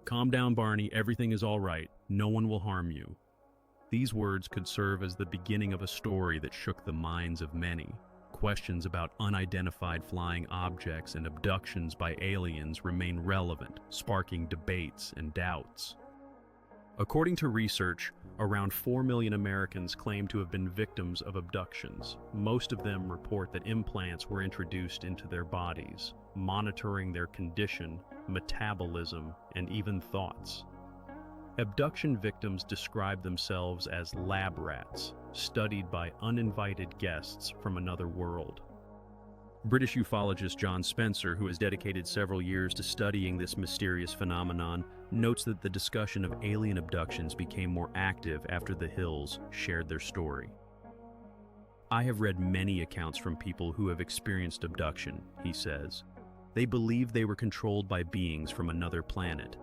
"Calm down, Barney, everything is all right. No one will harm you." These words could serve as the beginning of a story that shook the minds of many. Questions about unidentified flying objects and abductions by aliens remain relevant, sparking debates and doubts. According to research, around 4 million Americans claim to have been victims of abductions. Most of them report that implants were introduced into their bodies, monitoring their condition, metabolism, and even thoughts. Abduction victims describe themselves as lab rats, studied by uninvited guests from another world. British ufologist John Spencer, who has dedicated several years to studying this mysterious phenomenon, notes that the discussion of alien abductions became more active after the Hills shared their story. "I have read many accounts from people who have experienced abduction," he says. "They believe they were controlled by beings from another planet.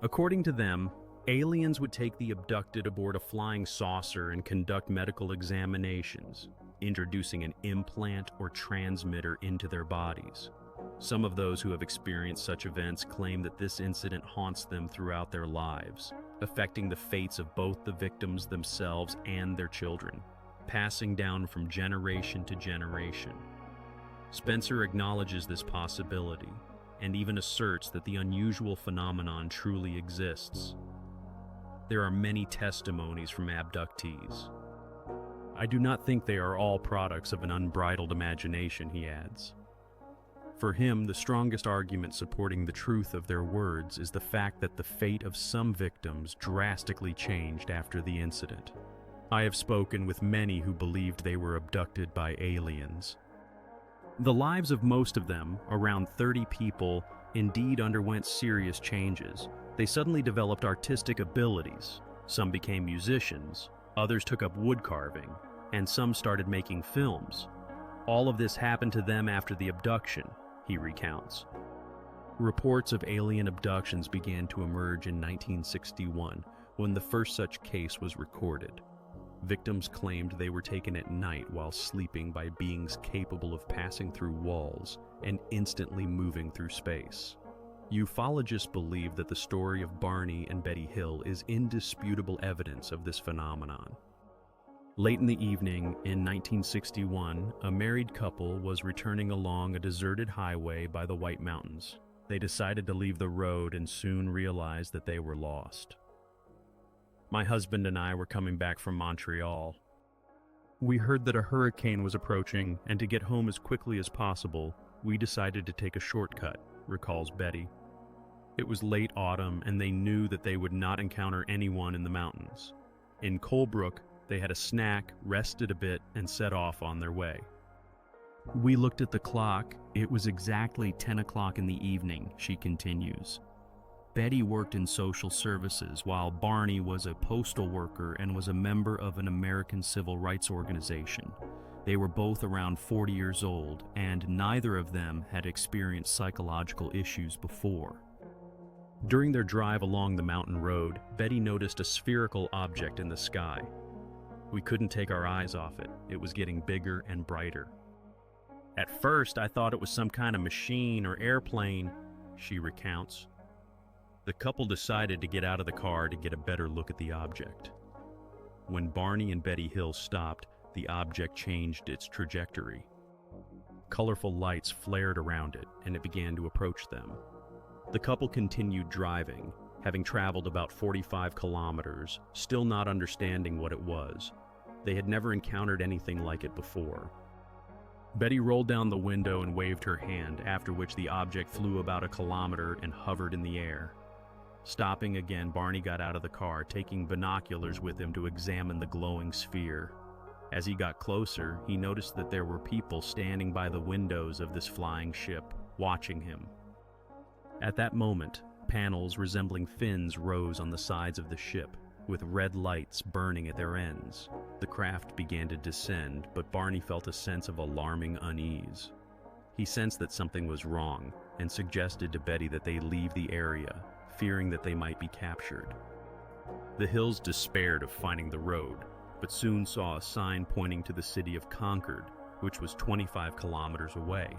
According to them, aliens would take the abducted aboard a flying saucer and conduct medical examinations, introducing an implant or transmitter into their bodies. Some of those who have experienced such events claim that this incident haunts them throughout their lives, affecting the fates of both the victims themselves and their children, passing down from generation to generation." Spencer acknowledges this possibility and even asserts that the unusual phenomenon truly exists. There are many testimonies from abductees. "I do not think they are all products of an unbridled imagination," he adds. For him, the strongest argument supporting the truth of their words is the fact that the fate of some victims drastically changed after the incident. "I have spoken with many who believed they were abducted by aliens. The lives of most of them, around 30 people, indeed underwent serious changes. They suddenly developed artistic abilities. Some became musicians, others took up wood carving, and some started making films. All of this happened to them after the abduction," he recounts. Reports of alien abductions began to emerge in 1961, when the first such case was recorded. Victims claimed they were taken at night while sleeping by beings capable of passing through walls and instantly moving through space. Ufologists believe that the story of Barney and Betty Hill is indisputable evidence of this phenomenon. Late in the evening in 1961, a married couple was returning along a deserted highway by the White Mountains. They decided to leave the road and soon realized that they were lost. "My husband and I were coming back from Montreal. We heard that a hurricane was approaching, and to get home as quickly as possible, we decided to take a shortcut," recalls Betty. "It was late autumn, and they knew that they would not encounter anyone in the mountains. In Colebrook, they had a snack, rested a bit, and set off on their way. We looked at the clock. It was exactly 10 o'clock in the evening," she continues. Betty worked in social services, while Barney was a postal worker and was a member of an American civil rights organization. They were both around 40 years old, and neither of them had experienced psychological issues before. During their drive along the mountain road, Betty noticed a spherical object in the sky. "We couldn't take our eyes off it. It was getting bigger and brighter. At first, I thought it was some kind of machine or airplane," she recounts. The couple decided to get out of the car to get a better look at the object. When Barney and Betty Hill stopped, the object changed its trajectory. Colorful lights flared around it, and it began to approach them. The couple continued driving, having traveled about 45 kilometers, still not understanding what it was. They had never encountered anything like it before. Betty rolled down the window and waved her hand, after which the object flew about a kilometer and hovered in the air. Stopping again, Barney got out of the car, taking binoculars with him to examine the glowing sphere. As he got closer, he noticed that there were people standing by the windows of this flying ship, watching him. At that moment, panels resembling fins rose on the sides of the ship, with red lights burning at their ends. The craft began to descend, but Barney felt a sense of alarming unease. He sensed that something was wrong, and suggested to Betty that they leave the area, fearing that they might be captured. The Hills despaired of finding the road, but soon saw a sign pointing to the city of Concord, which was 25 kilometers away.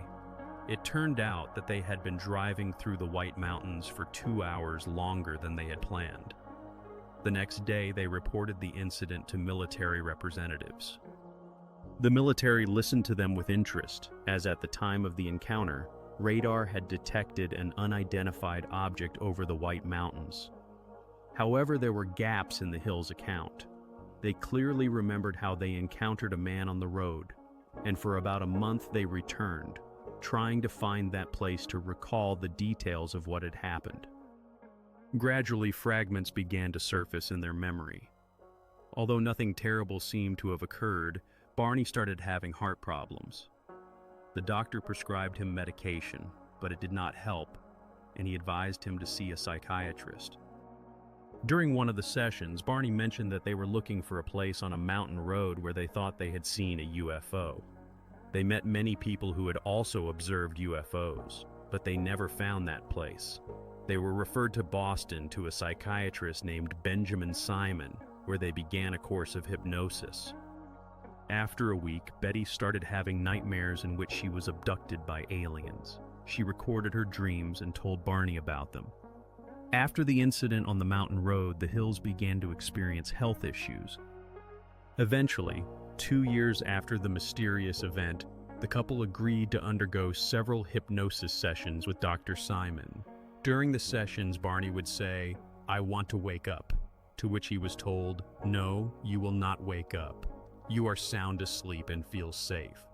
It turned out that they had been driving through the White Mountains for 2 hours longer than they had planned. The next day, they reported the incident to military representatives. The military listened to them with interest, as at the time of the encounter, radar had detected an unidentified object over the White Mountains. However, there were gaps in the Hills' account. They clearly remembered how they encountered a man on the road, and for about a month they returned, trying to find that place to recall the details of what had happened. Gradually, fragments began to surface in their memory. Although nothing terrible seemed to have occurred, Barney started having heart problems. The doctor prescribed him medication, but it did not help, and he advised him to see a psychiatrist. During one of the sessions, Barney mentioned that they were looking for a place on a mountain road where they thought they had seen a UFO. They met many people who had also observed UFOs, but they never found that place. They were referred to Boston to a psychiatrist named Benjamin Simon, where they began a course of hypnosis. After a week, Betty started having nightmares in which she was abducted by aliens. She recorded her dreams and told Barney about them. After the incident on the mountain road, the Hills began to experience health issues. Eventually, 2 years after the mysterious event, the couple agreed to undergo several hypnosis sessions with Dr. Simon. During the sessions, Barney would say, "I want to wake up," to which he was told, "No, you will not wake up. You are sound asleep and feel safe.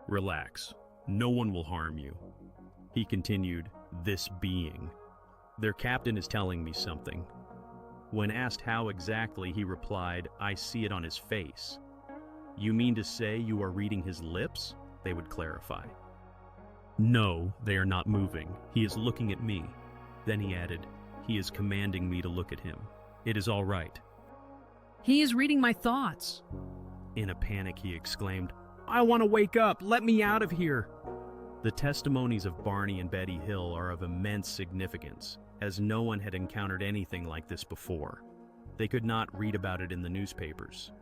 Relax. No one will harm you." He continued, "This being. Their captain is telling me something." When asked how exactly, he replied, "I see it on his face." "You mean to say you are reading his lips?" they would clarify. "No, they are not moving. He is looking at me." Then he added, "He is commanding me to look at him. It is all right." "He is reading my thoughts." In a panic, he exclaimed, "I want to wake up! Let me out of here!" The testimonies of Barney and Betty Hill are of immense significance, as no one had encountered anything like this before. They could not read about it in the newspapers.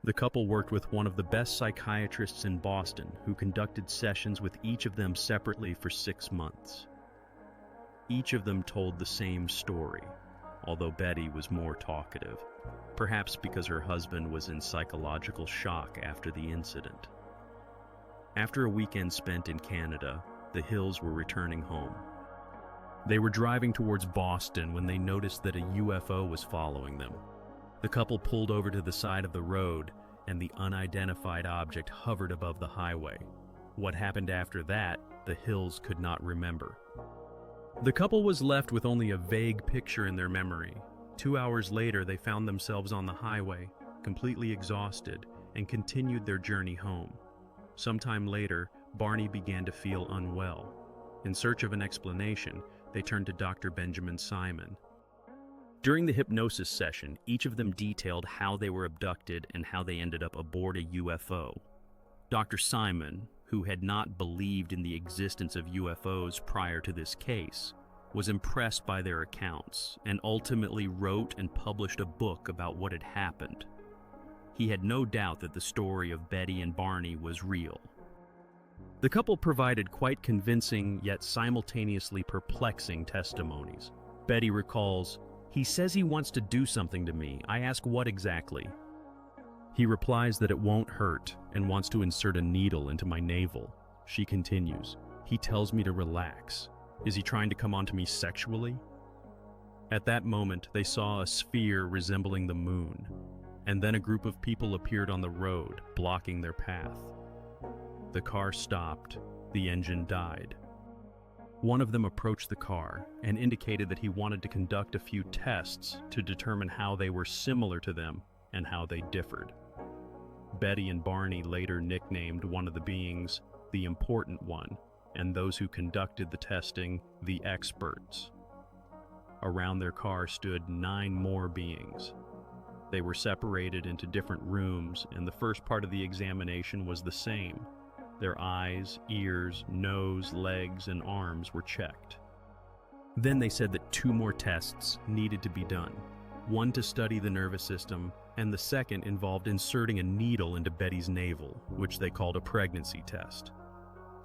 The couple worked with one of the best psychiatrists in Boston, who conducted sessions with each of them separately for 6 months. Each of them told the same story, although Betty was more talkative, perhaps because her husband was in psychological shock after the incident. After a weekend spent in Canada, the Hills were returning home. They were driving towards Boston when they noticed that a UFO was following them. The couple pulled over to the side of the road, and the unidentified object hovered above the highway. What happened after that, the Hills could not remember. The couple was left with only a vague picture in their memory. 2 hours later, they found themselves on the highway, completely exhausted, and continued their journey home. Sometime later, Barney began to feel unwell. In search of an explanation, they turned to Dr. Benjamin Simon. During the hypnosis session, each of them detailed how they were abducted and how they ended up aboard a UFO. Dr. Simon, who had not believed in the existence of UFOs prior to this case, was impressed by their accounts and ultimately wrote and published a book about what had happened. He had no doubt that the story of Betty and Barney was real. The couple provided quite convincing yet simultaneously perplexing testimonies. Betty recalls, "He says he wants to do something to me. I ask what exactly. He replies that it won't hurt and wants to insert a needle into my navel." She continues, "He tells me to relax. Is he trying to come onto me sexually?" At that moment, they saw a sphere resembling the moon, and then a group of people appeared on the road, blocking their path. The car stopped. The engine died. One of them approached the car and indicated that he wanted to conduct a few tests to determine how they were similar to them and how they differed. Betty and Barney later nicknamed one of the beings the Important One, and those who conducted the testing the Experts. Around their car stood 9 more beings. They were separated into different rooms, and the first part of the examination was the same. Their eyes, ears, nose, legs, and arms were checked. Then they said that 2 more tests needed to be done, one to study the nervous system, and the second involved inserting a needle into Betty's navel, which they called a pregnancy test.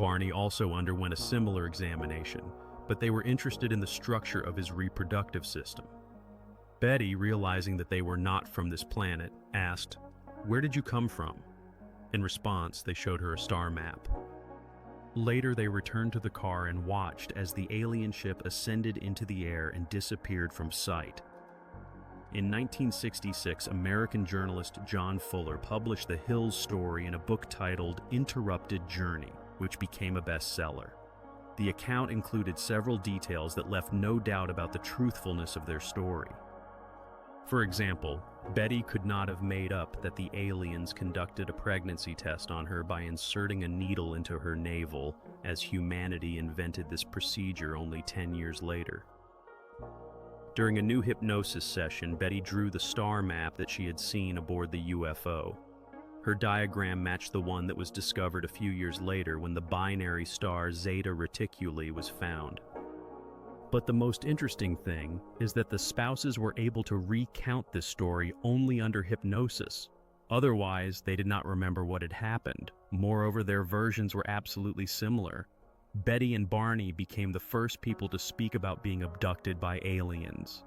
Barney also underwent a similar examination, but they were interested in the structure of his reproductive system. Betty, realizing that they were not from this planet, asked, "Where did you come from?" In response, they showed her a star map. Later, they returned to the car and watched as the alien ship ascended into the air and disappeared from sight. In 1966, American journalist John Fuller published the Hills story in a book titled Interrupted Journey, which became a bestseller. The account included several details that left no doubt about the truthfulness of their story. For example, Betty could not have made up that the aliens conducted a pregnancy test on her by inserting a needle into her navel, as humanity invented this procedure only 10 years later. During a new hypnosis session, Betty drew the star map that she had seen aboard the UFO. Her diagram matched the one that was discovered a few years later when the binary star Zeta Reticuli was found. But the most interesting thing is that the spouses were able to recount this story only under hypnosis. Otherwise, they did not remember what had happened. Moreover, their versions were absolutely similar. Betty and Barney became the first people to speak about being abducted by aliens.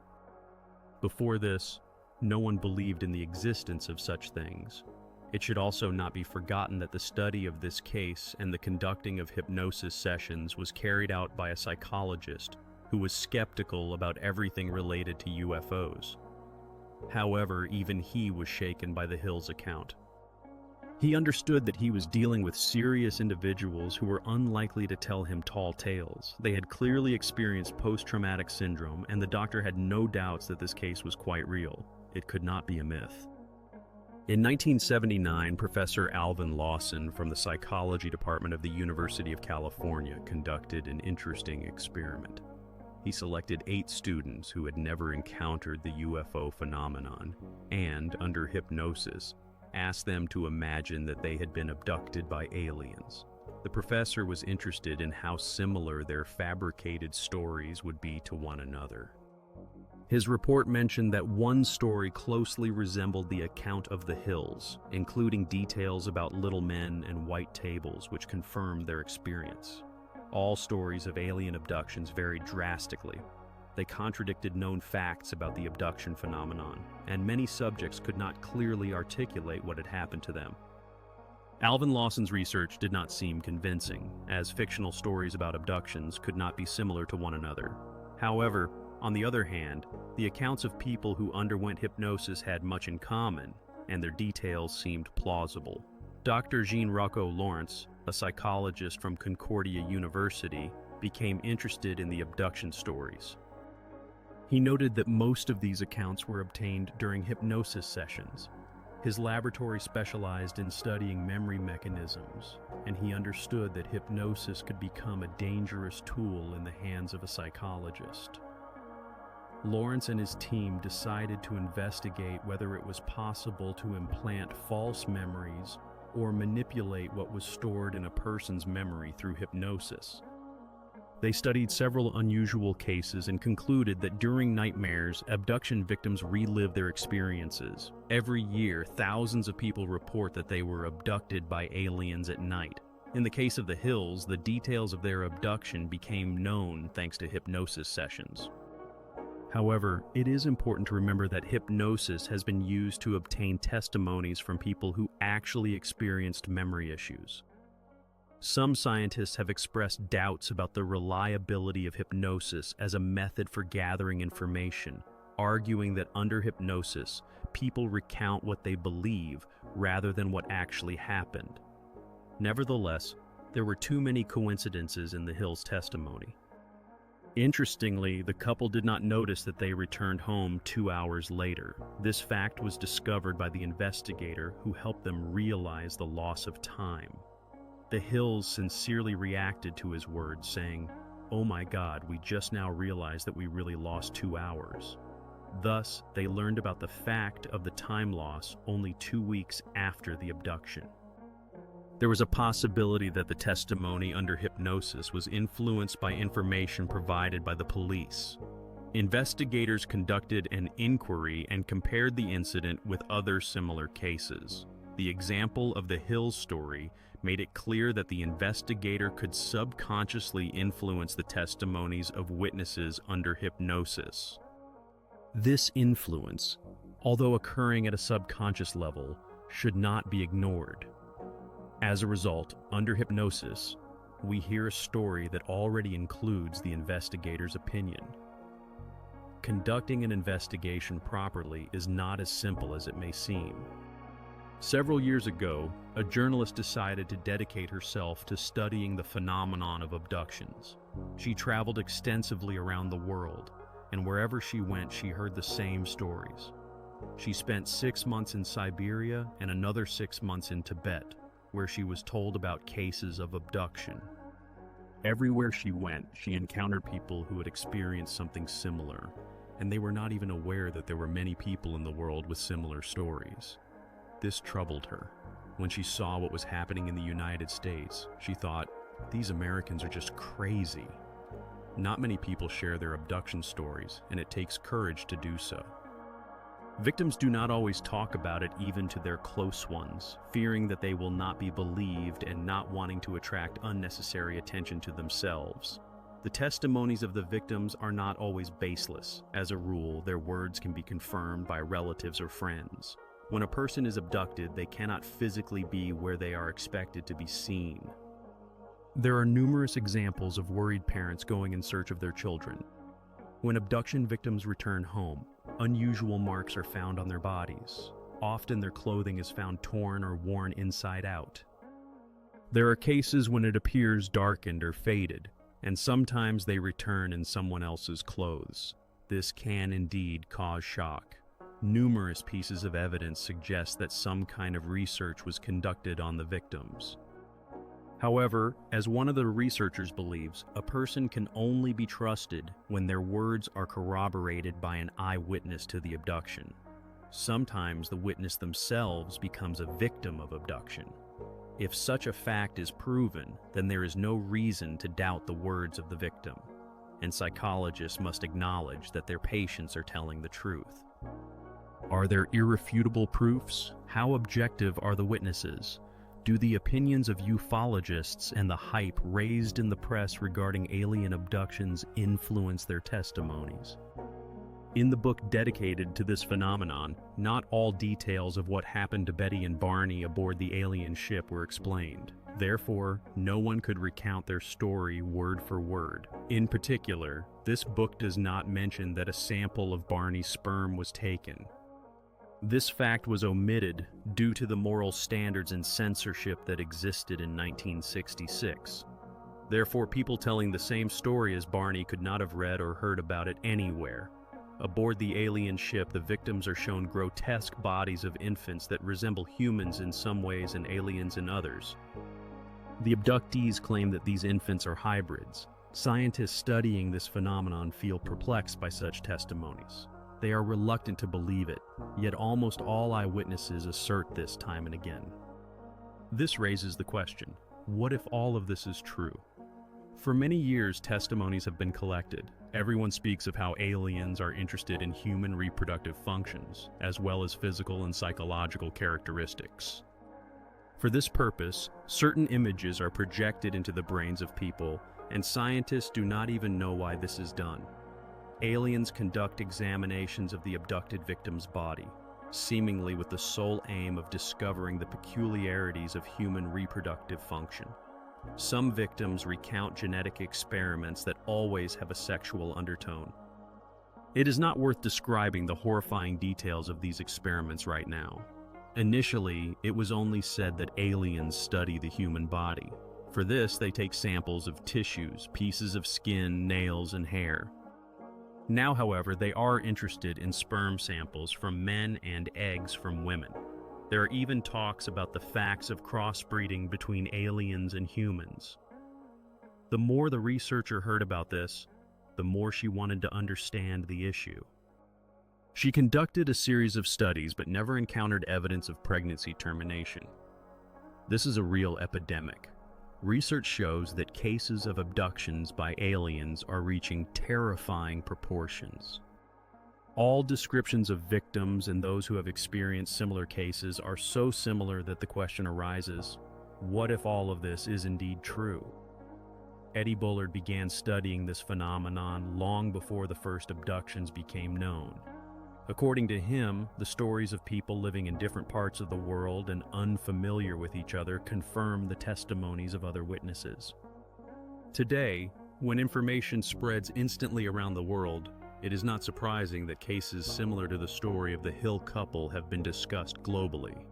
Before this, no one believed in the existence of such things. It should also not be forgotten that the study of this case and the conducting of hypnosis sessions was carried out by a psychologist who was skeptical about everything related to UFOs. However, even he was shaken by the Hills account. He understood that he was dealing with serious individuals who were unlikely to tell him tall tales. They had clearly experienced post-traumatic syndrome, and the doctor had no doubts that this case was quite real. It could not be a myth. In 1979, Professor Alvin Lawson from the Psychology Department of the University of California conducted an interesting experiment. He selected 8 students who had never encountered the UFO phenomenon and, under hypnosis, asked them to imagine that they had been abducted by aliens. The professor was interested in how similar their fabricated stories would be to one another. His report mentioned that one story closely resembled the account of the Hills, including details about little men and white tables which confirmed their experience. All stories of alien abductions varied drastically. They contradicted known facts about the abduction phenomenon, and many subjects could not clearly articulate what had happened to them. Alvin Lawson's research did not seem convincing, as fictional stories about abductions could not be similar to one another. However, on the other hand, the accounts of people who underwent hypnosis had much in common, and their details seemed plausible. Dr. Jean-Rocco Lawrence, a psychologist from Concordia University, became interested in the abduction stories. He noted that most of these accounts were obtained during hypnosis sessions. His laboratory specialized in studying memory mechanisms, and he understood that hypnosis could become a dangerous tool in the hands of a psychologist. Lawrence and his team decided to investigate whether it was possible to implant false memories or manipulate what was stored in a person's memory through hypnosis. They studied several unusual cases and concluded that during nightmares, abduction victims relive their experiences. Every year, thousands of people report that they were abducted by aliens at night. In the case of the Hills, the details of their abduction became known thanks to hypnosis sessions. However, it is important to remember that hypnosis has been used to obtain testimonies from people who actually experienced memory issues. Some scientists have expressed doubts about the reliability of hypnosis as a method for gathering information, arguing that under hypnosis, people recount what they believe rather than what actually happened. Nevertheless, there were too many coincidences in the Hills' testimony. Interestingly, the couple did not notice that they returned home 2 hours later. This fact was discovered by the investigator who helped them realize the loss of time. The Hills sincerely reacted to his words, saying, "Oh my God, we just now realized that we really lost 2 hours." Thus, they learned about the fact of the time loss only 2 weeks after the abduction. There was a possibility that the testimony under hypnosis was influenced by information provided by the police. Investigators conducted an inquiry and compared the incident with other similar cases. The example of the Hills story made it clear that the investigator could subconsciously influence the testimonies of witnesses under hypnosis. This influence, although occurring at a subconscious level, should not be ignored. As a result, under hypnosis, we hear a story that already includes the investigator's opinion. Conducting an investigation properly is not as simple as it may seem. Several years ago, a journalist decided to dedicate herself to studying the phenomenon of abductions. She traveled extensively around the world, and wherever she went, she heard the same stories. She spent 6 months in Siberia and another 6 months in Tibet, where she was told about cases of abduction. Everywhere she went, she encountered people who had experienced something similar, and they were not even aware that there were many people in the world with similar stories. This troubled her. When she saw what was happening in the United States, she thought, these Americans are just crazy. Not many people share their abduction stories, and it takes courage to do so. Victims do not always talk about it even to their close ones, fearing that they will not be believed and not wanting to attract unnecessary attention to themselves. The testimonies of the victims are not always baseless. As a rule, their words can be confirmed by relatives or friends. When a person is abducted, they cannot physically be where they are expected to be seen. There are numerous examples of worried parents going in search of their children. When abduction victims return home, unusual marks are found on their bodies. Often their clothing is found torn or worn inside out. There are cases when it appears darkened or faded, and sometimes they return in someone else's clothes. This can indeed cause shock. Numerous pieces of evidence suggest that some kind of research was conducted on the victims. However, as one of the researchers believes, a person can only be trusted when their words are corroborated by an eyewitness to the abduction. Sometimes the witness themselves becomes a victim of abduction. If such a fact is proven, then there is no reason to doubt the words of the victim, and psychologists must acknowledge that their patients are telling the truth. Are there irrefutable proofs? How objective are the witnesses? Do the opinions of ufologists and the hype raised in the press regarding alien abductions influence their testimonies? In the book dedicated to this phenomenon, not all details of what happened to Betty and Barney aboard the alien ship were explained. Therefore, no one could recount their story word for word. In particular, this book does not mention that a sample of Barney's sperm was taken. This fact was omitted due to the moral standards and censorship that existed in 1966. Therefore, people telling the same story as Barney could not have read or heard about it anywhere. Aboard the alien ship, the victims are shown grotesque bodies of infants that resemble humans in some ways and aliens in others. The abductees claim that these infants are hybrids. Scientists studying this phenomenon feel perplexed by such testimonies. They are reluctant to believe it, yet almost all eyewitnesses assert this time and again. This raises the question, what if all of this is true? For many years, testimonies have been collected. Everyone speaks of how aliens are interested in human reproductive functions, as well as physical and psychological characteristics. For this purpose, certain images are projected into the brains of people, and scientists do not even know why this is done. Aliens conduct examinations of the abducted victim's body, seemingly with the sole aim of discovering the peculiarities of human reproductive function. Some victims recount genetic experiments that always have a sexual undertone. It is not worth describing the horrifying details of these experiments right now. Initially, it was only said that aliens study the human body. For this, they take samples of tissues, pieces of skin, nails, and hair. Now, however, they are interested in sperm samples from men and eggs from women. There are even talks about the facts of crossbreeding between aliens and humans. The more the researcher heard about this, the more she wanted to understand the issue. She conducted a series of studies but never encountered evidence of pregnancy termination. This is a real epidemic. Research shows that cases of abductions by aliens are reaching terrifying proportions. All descriptions of victims and those who have experienced similar cases are so similar that the question arises, What if all of this is indeed true? Eddie Bullard began studying this phenomenon long before the first abductions became known. According to him, the stories of people living in different parts of the world and unfamiliar with each other confirm the testimonies of other witnesses. Today, when information spreads instantly around the world, it is not surprising that cases similar to the story of the Hill couple have been discussed globally.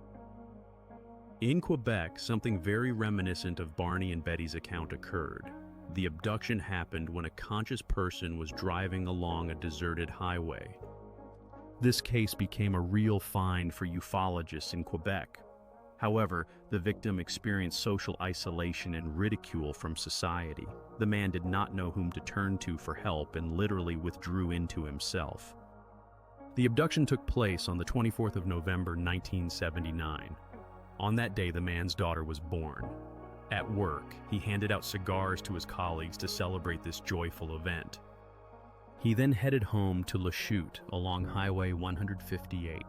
In Quebec, something very reminiscent of Barney and Betty's account occurred. The abduction happened when a conscious person was driving along a deserted highway. This case became a real find for ufologists in Quebec. However, the victim experienced social isolation and ridicule from society. The man did not know whom to turn to for help and literally withdrew into himself. The abduction took place on the 24th of November, 1979. On that day, the man's daughter was born. At work, he handed out cigars to his colleagues to celebrate this joyful event. He then headed home to Lachute along Highway 158.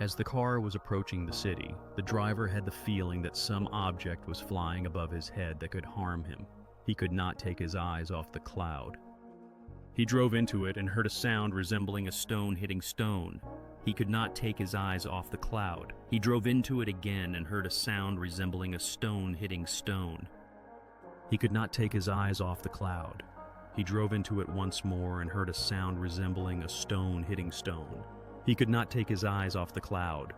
As the car was approaching the city, the driver had the feeling that some object was flying above his head that could harm him. He could not take his eyes off the cloud. He drove into it and heard a sound resembling a stone hitting stone. He could not take his eyes off the cloud. He drove into it again and heard a sound resembling a stone hitting stone. He could not take his eyes off the cloud. He drove into it once more and heard a sound resembling a stone hitting stone. He could not take his eyes off the cloud.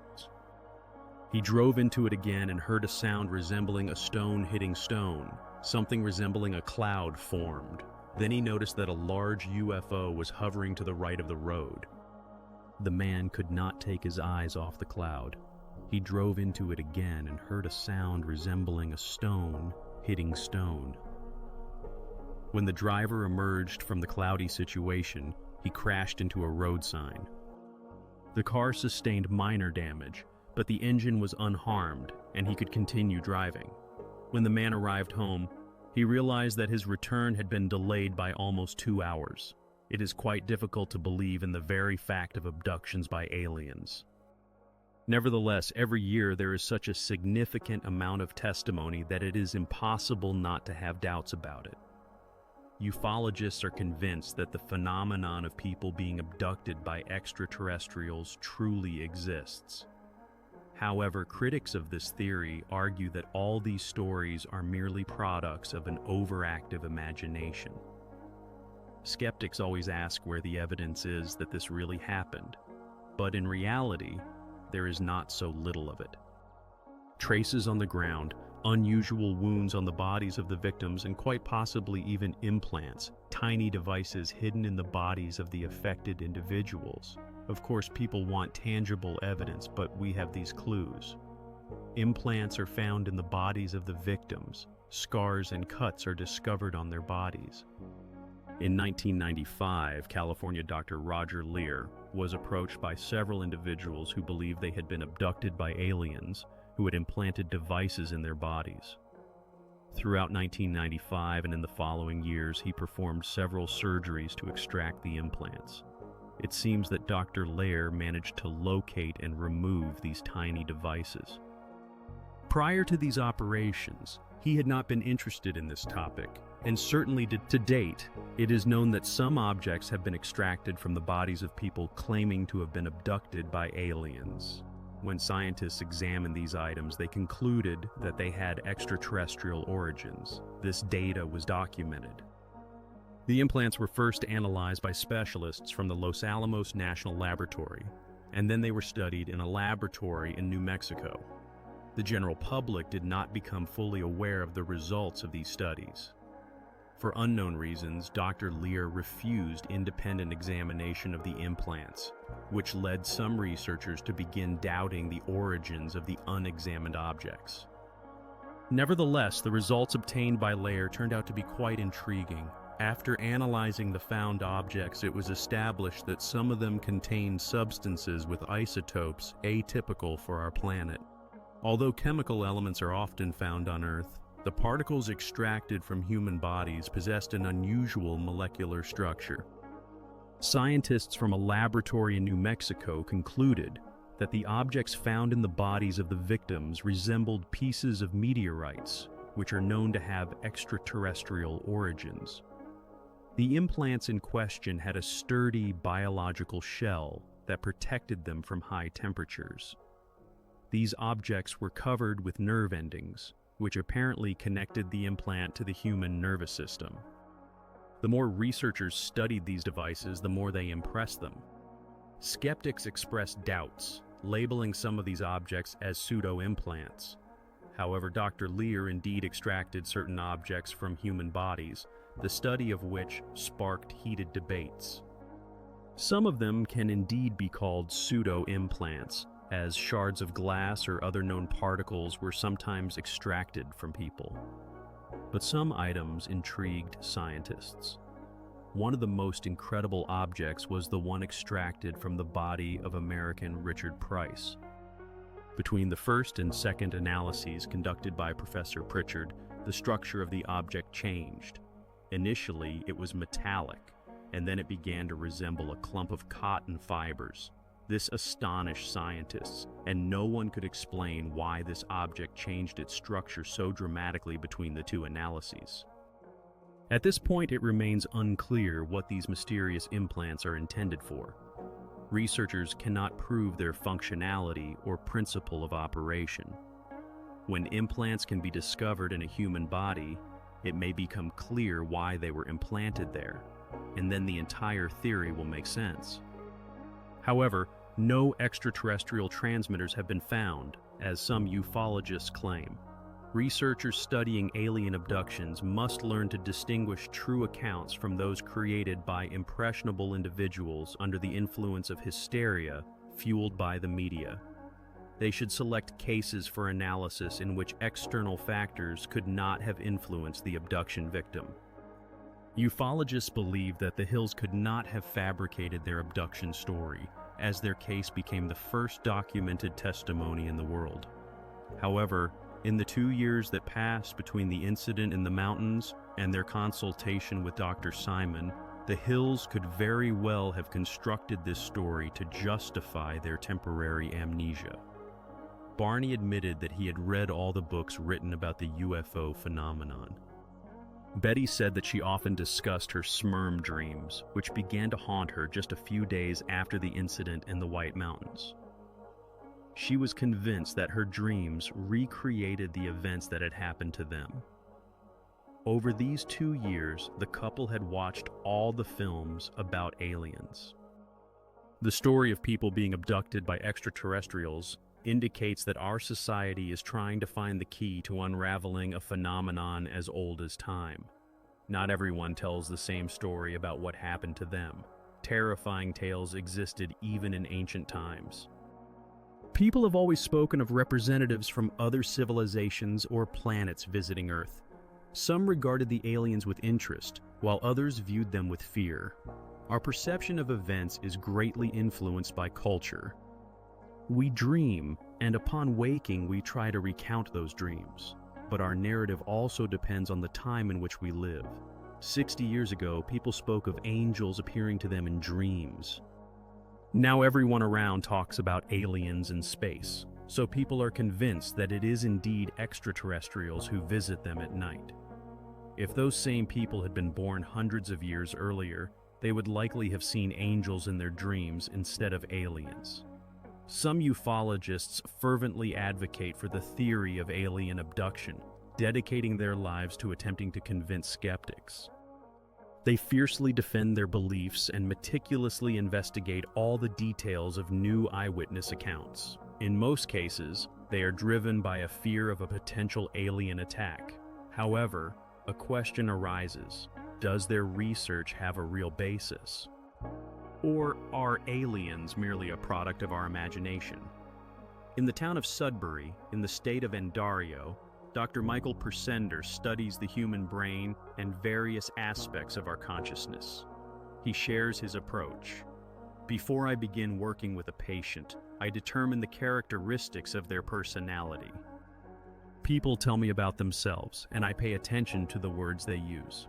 He drove into it again and heard a sound resembling a stone hitting stone. Something resembling a cloud formed. Then he noticed that a large UFO was hovering to the right of the road. The man could not take his eyes off the cloud. He drove into it again and heard a sound resembling a stone hitting stone. When the driver emerged from the cloudy situation, he crashed into a road sign. The car sustained minor damage, but the engine was unharmed and he could continue driving. When the man arrived home, he realized that his return had been delayed by almost 2 hours. It is quite difficult to believe in the very fact of abductions by aliens. Nevertheless, every year there is such a significant amount of testimony that it is impossible not to have doubts about it. Ufologists are convinced that the phenomenon of people being abducted by extraterrestrials truly exists. However, critics of this theory argue that all these stories are merely products of an overactive imagination. Skeptics always ask where the evidence is that this really happened, but in reality, there is not so little of it. Traces on the ground, unusual wounds on the bodies of the victims, and quite possibly even implants, tiny devices hidden in the bodies of the affected individuals. Of course, people want tangible evidence, but we have these clues. Implants are found in the bodies of the victims. Scars and cuts are discovered on their bodies. In 1995, California Dr. Roger Lear was approached by several individuals who believed they had been abducted by aliens who had implanted devices in their bodies. Throughout 1995 and in the following years, he performed several surgeries to extract the implants. It seems that Dr. Lear managed to locate and remove these tiny devices. Prior to these operations, he had not been interested in this topic, and certainly to date, it is known that some objects have been extracted from the bodies of people claiming to have been abducted by aliens. When scientists examined these items, they concluded that they had extraterrestrial origins. This data was documented. The implants were first analyzed by specialists from the Los Alamos National Laboratory, and then they were studied in a laboratory in New Mexico. The general public did not become fully aware of the results of these studies. For unknown reasons, Dr. Lear refused independent examination of the implants, which led some researchers to begin doubting the origins of the unexamined objects. Nevertheless, the results obtained by Lear turned out to be quite intriguing. After analyzing the found objects, it was established that some of them contained substances with isotopes atypical for our planet. Although chemical elements are often found on Earth, the particles extracted from human bodies possessed an unusual molecular structure. Scientists from a laboratory in New Mexico concluded that the objects found in the bodies of the victims resembled pieces of meteorites, which are known to have extraterrestrial origins. The implants in question had a sturdy biological shell that protected them from high temperatures. These objects were covered with nerve endings, which apparently connected the implant to the human nervous system. The more researchers studied these devices, the more they impressed them. Skeptics expressed doubts, labeling some of these objects as pseudo-implants. However, Dr. Lear indeed extracted certain objects from human bodies, the study of which sparked heated debates. Some of them can indeed be called pseudo-implants, as shards of glass or other known particles were sometimes extracted from people. But some items intrigued scientists. One of the most incredible objects was the one extracted from the body of American Richard Price. Between the first and second analyses conducted by Professor Pritchard, the structure of the object changed. Initially, it was metallic, and then it began to resemble a clump of cotton fibers. This astonished scientists, and no one could explain why this object changed its structure so dramatically between the two analyses. At this point, it remains unclear what these mysterious implants are intended for. Researchers cannot prove their functionality or principle of operation. When implants can be discovered in a human body, it may become clear why they were implanted there, and then the entire theory will make sense. However, no extraterrestrial transmitters have been found, as some ufologists claim. Researchers studying alien abductions must learn to distinguish true accounts from those created by impressionable individuals under the influence of hysteria fueled by the media. They should select cases for analysis in which external factors could not have influenced the abduction victim. Ufologists believe that the Hills could not have fabricated their abduction story, as their case became the first documented testimony in the world. However, in the 2 years that passed between the incident in the mountains and their consultation with Dr. Simon, the Hills could very well have constructed this story to justify their temporary amnesia. Barney admitted that he had read all the books written about the UFO phenomenon. Betty said that she often discussed her sperm dreams, which began to haunt her just a few days after the incident in the White Mountains. She was convinced that her dreams recreated the events that had happened to them. Over these 2 years, the couple had watched all the films about aliens. The story of people being abducted by extraterrestrials indicates that our society is trying to find the key to unraveling a phenomenon as old as time. Not everyone tells the same story about what happened to them. Terrifying tales existed even in ancient times. People have always spoken of representatives from other civilizations or planets visiting Earth. Some regarded the aliens with interest, while others viewed them with fear. Our perception of events is greatly influenced by culture. We dream, and upon waking we try to recount those dreams. But our narrative also depends on the time in which we live. 60 years ago, people spoke of angels appearing to them in dreams. Now everyone around talks about aliens in space, so people are convinced that it is indeed extraterrestrials who visit them at night. If those same people had been born hundreds of years earlier, they would likely have seen angels in their dreams instead of aliens. Some ufologists fervently advocate for the theory of alien abduction, dedicating their lives to attempting to convince skeptics. They fiercely defend their beliefs and meticulously investigate all the details of new eyewitness accounts. In most cases, they are driven by a fear of a potential alien attack. However, a question arises: does their research have a real basis? Or are aliens merely a product of our imagination? In the town of Sudbury, in the state of Ontario, Dr. Michael Persender studies the human brain and various aspects of our consciousness. He shares his approach. Before I begin working with a patient, I determine the characteristics of their personality. People tell me about themselves, and I pay attention to the words they use.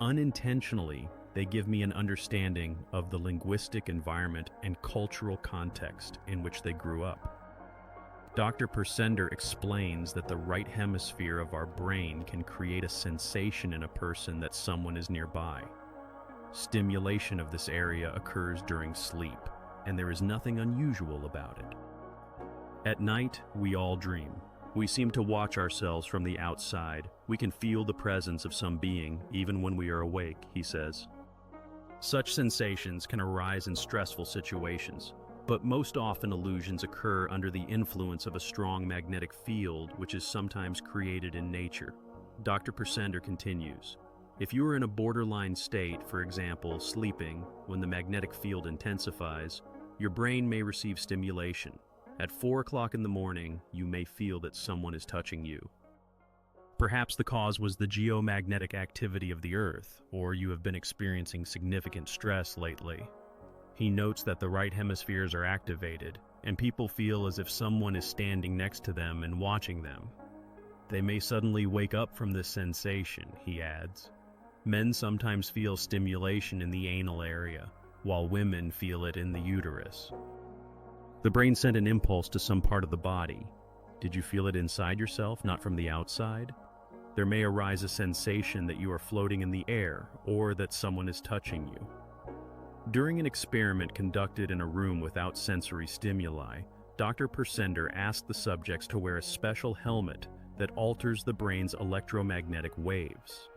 Unintentionally, They give me an understanding of the linguistic environment and cultural context in which they grew up. Dr. Persender explains that the right hemisphere of our brain can create a sensation in a person that someone is nearby. Stimulation of this area occurs during sleep, and there is nothing unusual about it. At night, we all dream. We seem to watch ourselves from the outside. We can feel the presence of some being, even when we are awake, he says. Such sensations can arise in stressful situations, but most often illusions occur under the influence of a strong magnetic field, which is sometimes created in nature. Dr. Persender continues, if you are in a borderline state, for example, sleeping, when the magnetic field intensifies, your brain may receive stimulation. At 4 o'clock in the morning, you may feel that someone is touching you. Perhaps the cause was the geomagnetic activity of the Earth, or you have been experiencing significant stress lately. He notes that the right hemispheres are activated, and people feel as if someone is standing next to them and watching them. They may suddenly wake up from this sensation, he adds. Men sometimes feel stimulation in the anal area, while women feel it in the uterus. The brain sent an impulse to some part of the body. Did you feel it inside yourself, not from the outside? There may arise a sensation that you are floating in the air, or that someone is touching you. During an experiment conducted in a room without sensory stimuli, Dr. Persender asked the subjects to wear a special helmet that alters the brain's electromagnetic waves.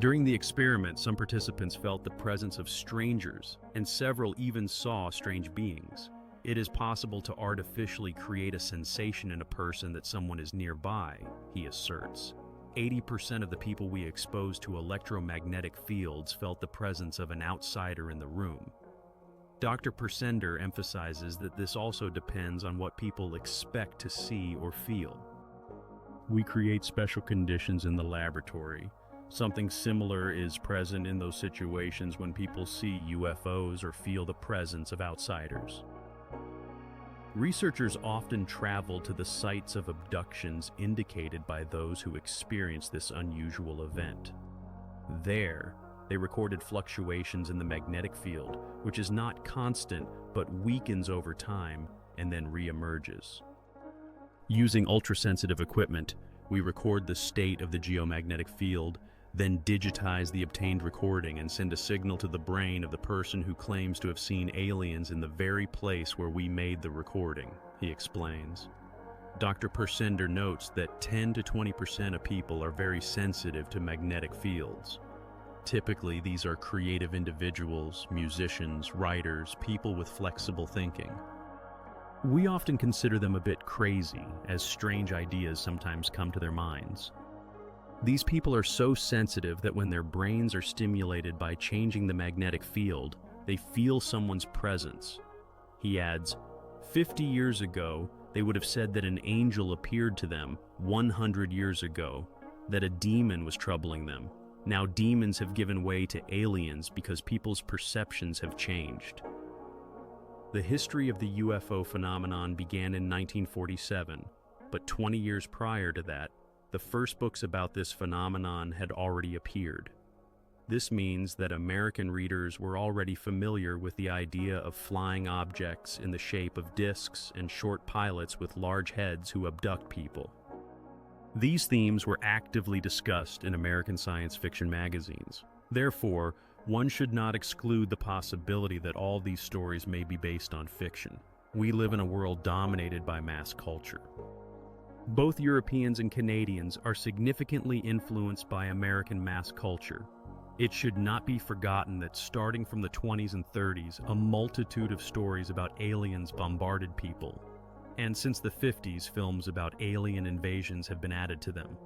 During the experiment, some participants felt the presence of strangers, and several even saw strange beings. It is possible to artificially create a sensation in a person that someone is nearby, he asserts. 80% of the people we exposed to electromagnetic fields felt the presence of an outsider in the room. Dr. Persender emphasizes that this also depends on what people expect to see or feel. We create special conditions in the laboratory. Something similar is present in those situations when people see UFOs or feel the presence of outsiders. Researchers often travel to the sites of abductions indicated by those who experience this unusual event. There, they recorded fluctuations in the magnetic field, which is not constant but weakens over time and then re-emerges. Using ultrasensitive equipment, we record the state of the geomagnetic field, then digitize the obtained recording and send a signal to the brain of the person who claims to have seen aliens in the very place where we made the recording, he explains. Dr. Persender notes that 10 to 20% of people are very sensitive to magnetic fields. Typically, these are creative individuals, musicians, writers, people with flexible thinking. We often consider them a bit crazy, as strange ideas sometimes come to their minds. These people are so sensitive that when their brains are stimulated by changing the magnetic field, they feel someone's presence. He adds, 50 years ago, they would have said that an angel appeared to them 100 years ago, that a demon was troubling them. Now demons have given way to aliens because people's perceptions have changed. The history of the UFO phenomenon began in 1947, but 20 years prior to that, the first books about this phenomenon had already appeared. This means that American readers were already familiar with the idea of flying objects in the shape of discs and short pilots with large heads who abduct people. These themes were actively discussed in American science fiction magazines. Therefore, one should not exclude the possibility that all these stories may be based on fiction. We live in a world dominated by mass culture. Both Europeans and Canadians are significantly influenced by American mass culture. It should not be forgotten that starting from the 20s and 30s, a multitude of stories about aliens bombarded people. And since the 50s, films about alien invasions have been added to them.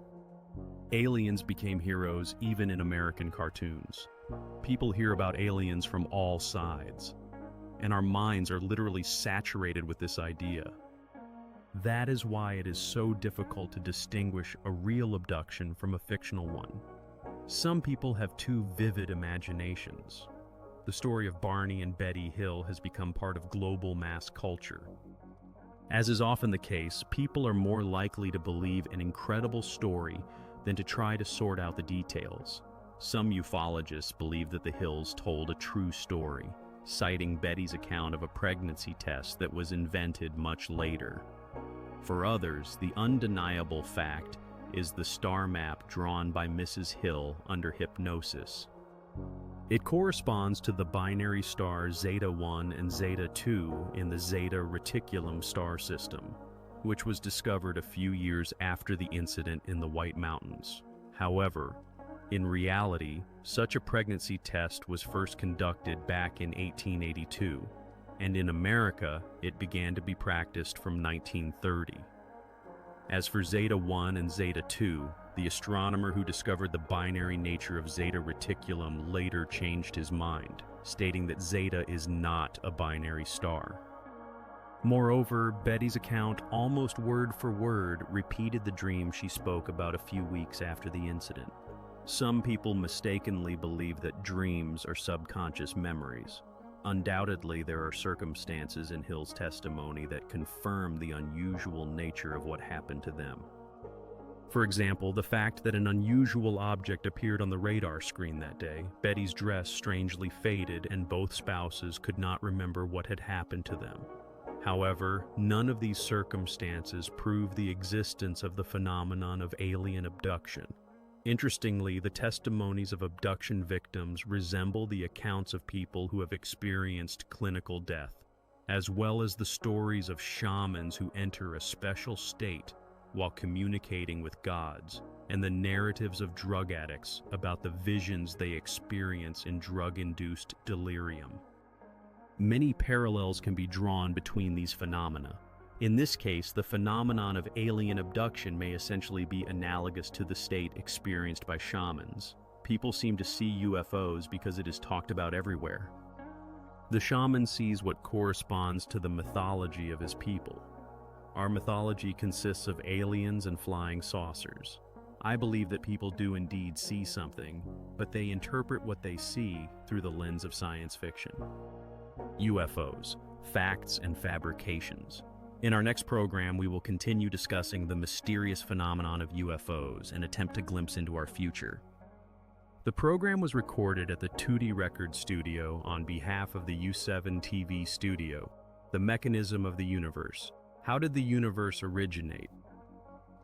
Aliens became heroes even in American cartoons. People hear about aliens from all sides, and our minds are literally saturated with this idea. That is why it is so difficult to distinguish a real abduction from a fictional one. Some people have too vivid imaginations. The story of Barney and Betty Hill has become part of global mass culture. As is often the case, people are more likely to believe an incredible story than to try to sort out the details. Some ufologists believe that the hills told a true story, citing Betty's account of a pregnancy test that was invented much later. For others, the undeniable fact is the star map drawn by Mrs. Hill under hypnosis. It corresponds to the binary stars Zeta 1 and Zeta 2 in the Zeta Reticulum star system, which was discovered a few years after the incident in the White Mountains. However, in reality, such a pregnancy test was first conducted back in 1882, and in America, it began to be practiced from 1930. As for Zeta 1 and Zeta 2, the astronomer who discovered the binary nature of Zeta Reticulum later changed his mind, stating that Zeta is not a binary star. Moreover, Betty's account, almost word for word, repeated the dream she spoke about a few weeks after the incident. Some people mistakenly believe that dreams are subconscious memories. Undoubtedly, there are circumstances in Hill's testimony that confirm the unusual nature of what happened to them. For example, the fact that an unusual object appeared on the radar screen that day, Betty's dress strangely faded, and both spouses could not remember what had happened to them. However, none of these circumstances prove the existence of the phenomenon of alien abduction. Interestingly, the testimonies of abduction victims resemble the accounts of people who have experienced clinical death, as well as the stories of shamans who enter a special state while communicating with gods, and the narratives of drug addicts about the visions they experience in drug-induced delirium. Many parallels can be drawn between these phenomena. In this case, the phenomenon of alien abduction may essentially be analogous to the state experienced by shamans. People seem to see UFOs because it is talked about everywhere. The shaman sees what corresponds to the mythology of his people. Our mythology consists of aliens and flying saucers. I believe that people do indeed see something, but they interpret what they see through the lens of science fiction. UFOs, facts and fabrications. In our next program, we will continue discussing the mysterious phenomenon of UFOs and attempt to glimpse into our future. The program was recorded at the 2D Record Studio on behalf of the U7 TV studio. The mechanism of the universe. How did the universe originate?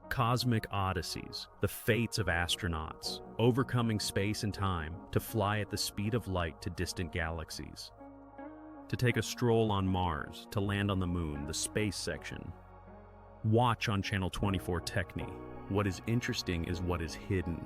Cosmic odysseys, the fates of astronauts, overcoming space and time to fly at the speed of light to distant galaxies. To take a stroll on Mars, to land on the moon, the space section. Watch on Channel 24 Techni. What is interesting is what is hidden.